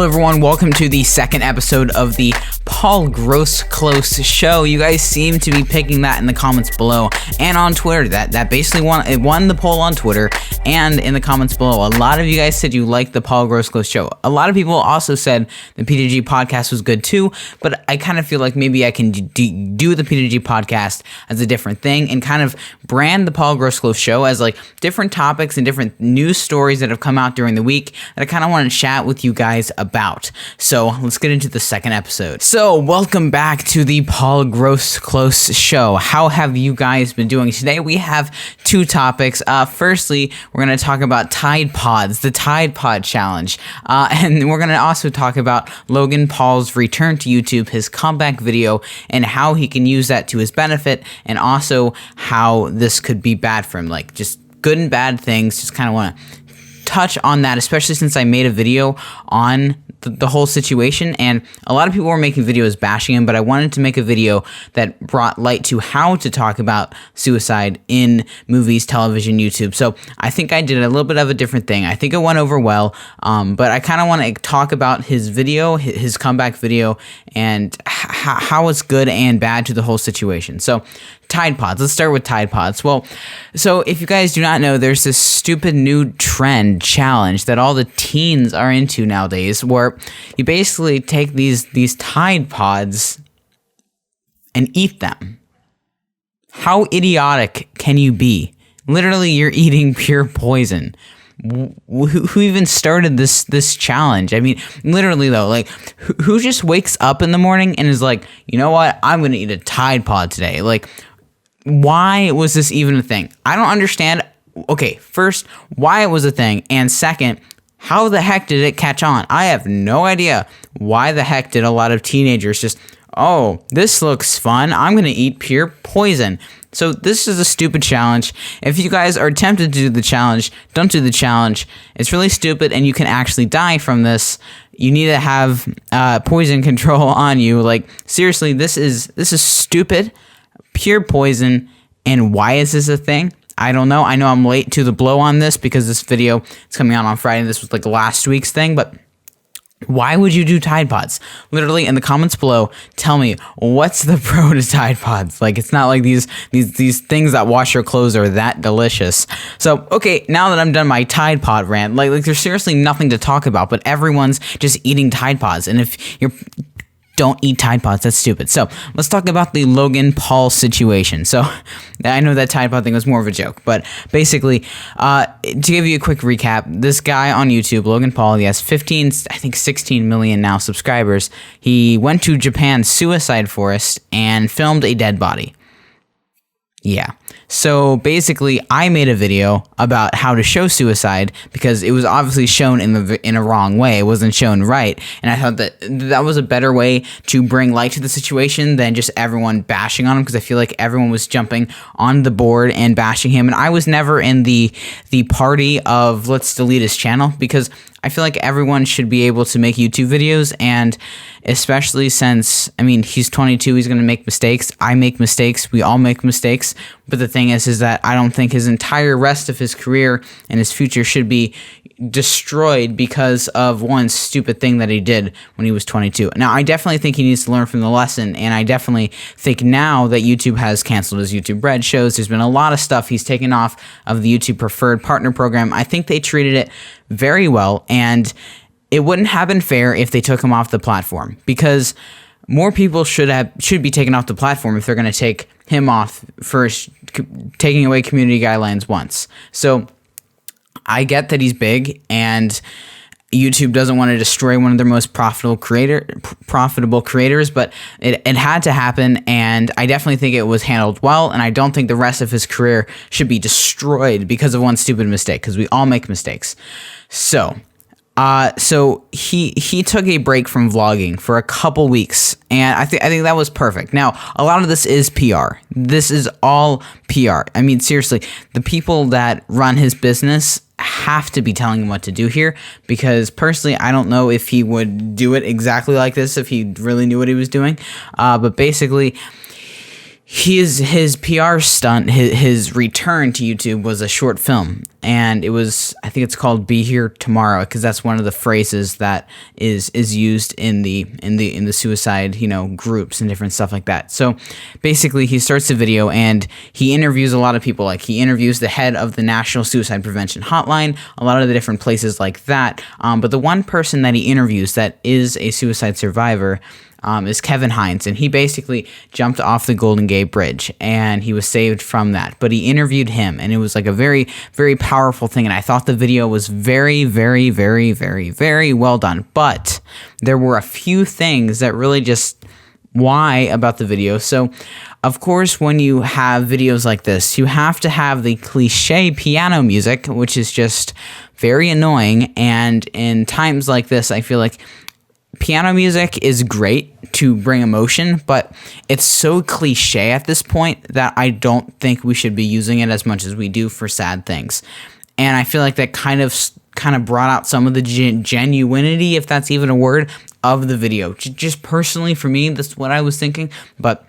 everyone, welcome to the second episode of the Paul Groseclose Show. You guys seem to be picking that in the comments below and on Twitter. That basically won the poll on Twitter and in the comments below. A lot of you guys said you liked the Paul Groseclose Show. A lot of people also said the PTG podcast was good too, but I kind of feel like maybe I can do the PTG podcast as a different thing and kind of brand the Paul Groseclose Show as like different topics and different news stories that have come out during the week that I kind of want to chat with you guys about. So let's get into the second episode. So welcome back to the Paul Groseclose Show. How have you guys been doing? Today we have two topics. Firstly, we're going to talk about Tide Pods, the Tide Pod Challenge. And we're going to also talk about Logan Paul's return to YouTube, his comeback video, and how he can use that to his benefit, and also how this could be bad for him. Like just good and bad things. Just kind of want to touch on that, especially since I made a video on the whole situation, and a lot of people were making videos bashing him, but I wanted to make a video that brought light to how to talk about suicide in movies, television, YouTube. So I think I did a little bit of a different thing. I think it went over well, but I kind of want to talk about his video, his comeback video, and how it's good and bad to the whole situation. So Tide Pods. Let's start with Tide Pods. Well, so if you guys do not know, there's this stupid new trend challenge that all the teens are into nowadays, where you basically take these Tide Pods and eat them. How idiotic can you be? Literally, you're eating pure poison. Who even started this challenge? I mean, literally though, like who just wakes up in the morning and is like, you know what? I'm gonna eat a Tide Pod today. Like, why was this even a thing? I don't understand. Okay, first, why it was a thing, and second, how the heck did it catch on? I have no idea. Why the heck did a lot of teenagers just, oh, this looks fun, I'm gonna eat pure poison? So this is a stupid challenge. If you guys are tempted to do the challenge, don't do the challenge. It's really stupid, and you can actually die from this. You need to have poison control on you. Like, seriously, this is stupid. Pure poison. And why is this a thing? I don't know. I know I'm late to the blow on this because this video is coming out on Friday. This was like last week's thing, but why would you do Tide Pods? Literally in the comments below, tell me what's the pro to Tide Pods. Like, it's not like these things that wash your clothes are that delicious. So okay, now that I'm done my Tide Pod rant, like there's seriously nothing to talk about, but everyone's just eating Tide Pods, and if you're don't eat Tide Pods, that's stupid. So let's talk about the Logan Paul situation. So I know that Tide Pod thing was more of a joke, but basically, to give you a quick recap, this guy on YouTube, Logan Paul, he has 16 million now subscribers. He went to Japan's suicide forest and filmed a dead body. Yeah. So basically, I made a video about how to show suicide because it was obviously shown in a wrong way. It wasn't shown right, and I thought that was a better way to bring light to the situation than just everyone bashing on him, because I feel like everyone was jumping on the board and bashing him, and I was never in the party of let's delete his channel, because I feel like everyone should be able to make YouTube videos, and especially since, I mean, he's 22, he's going to make mistakes. I make mistakes. We all make mistakes. But the thing is that I don't think his entire rest of his career and his future should be destroyed because of one stupid thing that he did when he was 22. Now, I definitely think he needs to learn from the lesson, and I definitely think now that YouTube has canceled his YouTube Red shows, there's been a lot of stuff he's taken off of the YouTube Preferred Partner Program. I think they treated it very well, and it wouldn't have been fair if they took him off the platform, because more people should be taken off the platform if they're going to take him off for taking away community guidelines once. So I get that he's big, and YouTube doesn't want to destroy one of their most profitable creators, but it had to happen, and I definitely think it was handled well, and I don't think the rest of his career should be destroyed because of one stupid mistake, because we all make mistakes. So he took a break from vlogging for a couple weeks, and I think that was perfect. Now, a lot of this is PR. This is all PR. I mean, seriously, the people that run his business have to be telling him what to do here, because personally, I don't know if he would do it exactly like this if he really knew what he was doing. But basically, his PR stunt, his return to YouTube was a short film, and it was, I think it's called "Be Here Tomorrow," because that's one of the phrases that is used in the suicide, groups and different stuff like that. So basically, he starts the video and he interviews a lot of people. Like, he interviews the head of the National Suicide Prevention Hotline, a lot of the different places like that. But the one person that he interviews that is a suicide survivor is Kevin Hines, and he basically jumped off the Golden Gate Bridge, and he was saved from that. But he interviewed him, and it was like a very, very powerful thing, and I thought the video was very, very, very, very, very well done. But there were a few things that really just why about the video. So, of course, when you have videos like this, you have to have the cliche piano music, which is just very annoying, and in times like this, I feel like piano music is great to bring emotion, but it's so cliche at this point that I don't think we should be using it as much as we do for sad things. And I feel like that kind of brought out some of the genuinity, if that's even a word, of the video. Just personally, for me, that's what I was thinking, but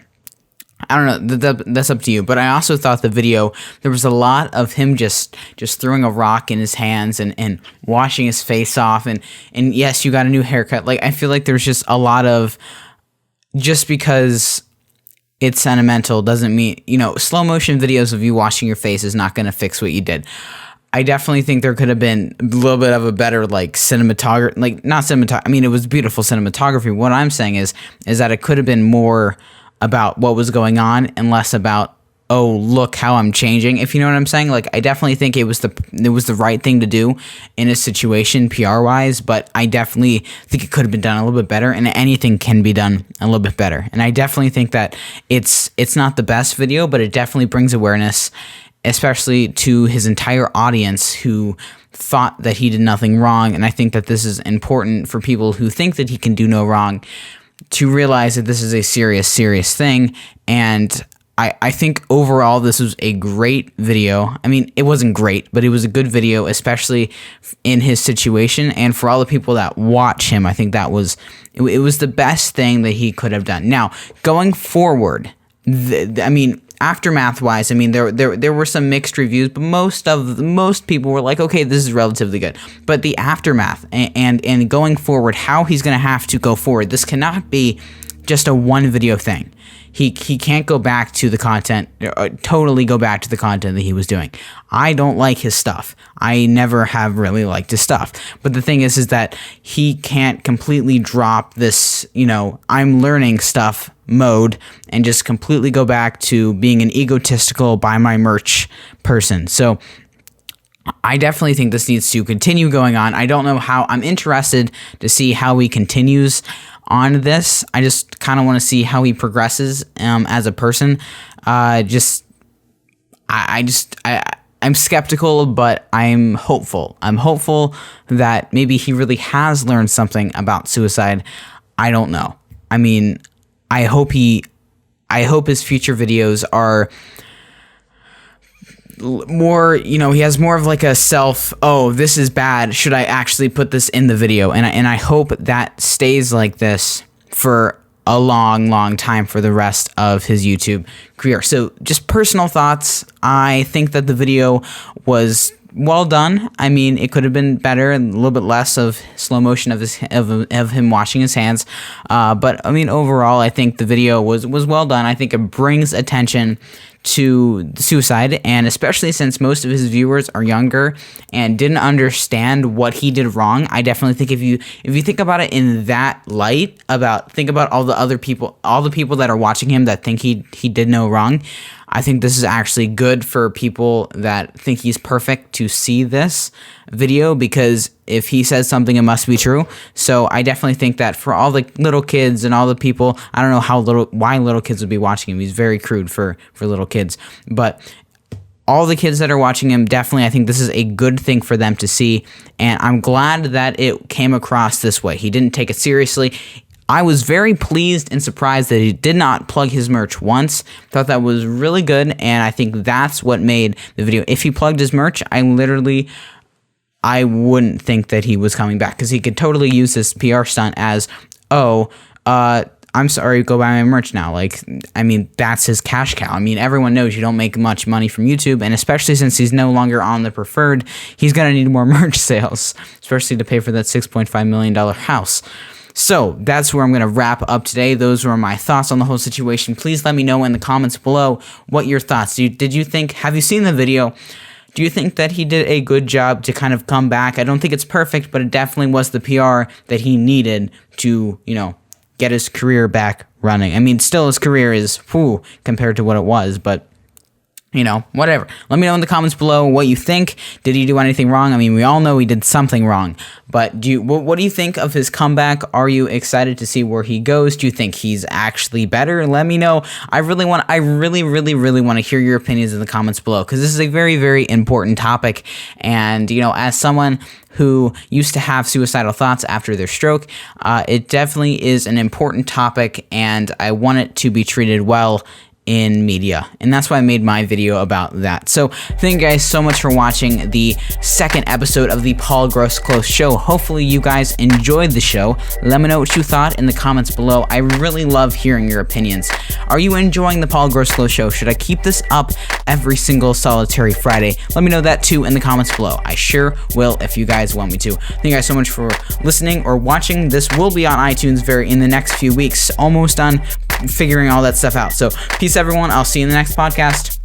I don't know, that's up to you. But I also thought the video, there was a lot of him just throwing a rock in his hands and washing his face off. And yes, you got a new haircut. Like, I feel like there's just a lot of, just because it's sentimental doesn't mean, slow motion videos of you washing your face is not going to fix what you did. I definitely think there could have been a little bit of a better, cinematography, it was beautiful cinematography. What I'm saying is that it could have been more about what was going on and less about, oh, look how I'm changing, if you know what I'm saying. Like, I definitely think it was the right thing to do in a situation PR wise, but I definitely think it could have been done a little bit better, and anything can be done a little bit better. And I definitely think that it's not the best video, but it definitely brings awareness, especially to his entire audience who thought that he did nothing wrong. And I think that this is important for people who think that he can do no wrong, to realize that this is a serious, serious thing. And I think overall this was a great video. I mean, it wasn't great, but it was a good video, especially in his situation. And for all the people that watch him, I think that it was the best thing that he could have done. Now, going forward, aftermath-wise, there were some mixed reviews, but most people were like, okay, this is relatively good. But the aftermath and going forward, how he's going to have to go forward, this cannot be just a one video thing. He can't go back to the content, totally go back to the content that he was doing. I don't like his stuff. I never have really liked his stuff. But the thing is that he can't completely drop this, I'm learning stuff mode and just completely go back to being an egotistical buy my merch person. So I definitely think this needs to continue going on. I don't know how. I'm interested to see how he continues on this. I just kind of want to see how he progresses as a person. I'm skeptical, but I'm hopeful. I'm hopeful that maybe he really has learned something about suicide. I don't know. I hope his future videos are more, he has more of like a this is bad, should I actually put this in the video? And I hope that stays like this for a long, long time for the rest of his YouTube career. So just personal thoughts. I think that the video was well done. It could have been better and a little bit less of slow motion of him washing his hands. But overall, I think the video was well done. I think it brings attention to suicide, and especially since most of his viewers are younger and didn't understand what he did wrong. I definitely think if you think about it in that light, think about all the people that are watching him that think he did no wrong. I think this is actually good for people that think he's perfect to see this video, because if he says something, it must be true. So I definitely think that for all the little kids and all the people, I don't know why little kids would be watching him. He's very crude for little kids. But all the kids that are watching him, definitely, I think this is a good thing for them to see. And I'm glad that it came across this way. He didn't take it seriously. I was very pleased and surprised that he did not plug his merch once. Thought that was really good, and I think that's what made the video. If he plugged his merch, I wouldn't think that he was coming back, because he could totally use this PR stunt as, I'm sorry, go buy my merch now. Like, I mean, that's his cash cow. I mean, everyone knows you don't make much money from YouTube, and especially since he's no longer on the preferred, he's going to need more merch sales, especially to pay for that $6.5 million house. So that's where I'm going to wrap up today. Those were my thoughts on the whole situation. Please let me know in the comments below what your thoughts. Did you think, have you seen the video? Do you think that he did a good job to kind of come back? I don't think it's perfect, but it definitely was the PR that he needed to, get his career back running. I mean, still his career is, compared to what it was, but whatever. Let me know in the comments below what you think. Did he do anything wrong? I mean, we all know he did something wrong, but what do you think of his comeback? Are you excited to see where he goes? Do you think he's actually better? Let me know. I really want to hear your opinions in the comments below, because this is a very, very important topic. And, as someone who used to have suicidal thoughts after their stroke, it definitely is an important topic, and I want it to be treated well in media, and that's why I made my video about that. So thank you guys so much for watching the second episode of the Paul Groseclose Show. Hopefully you guys enjoyed the show. Let me know what you thought in the comments below. I really love hearing your opinions. Are you enjoying the Paul Groseclose Show? Should I keep this up every single solitary Friday? Let me know that too in the comments below. I sure will if you guys want me to. Thank you guys so much for listening or watching. This will be on iTunes in the next few weeks. Almost done figuring all that stuff out. So peace everyone. I'll see you in the next podcast.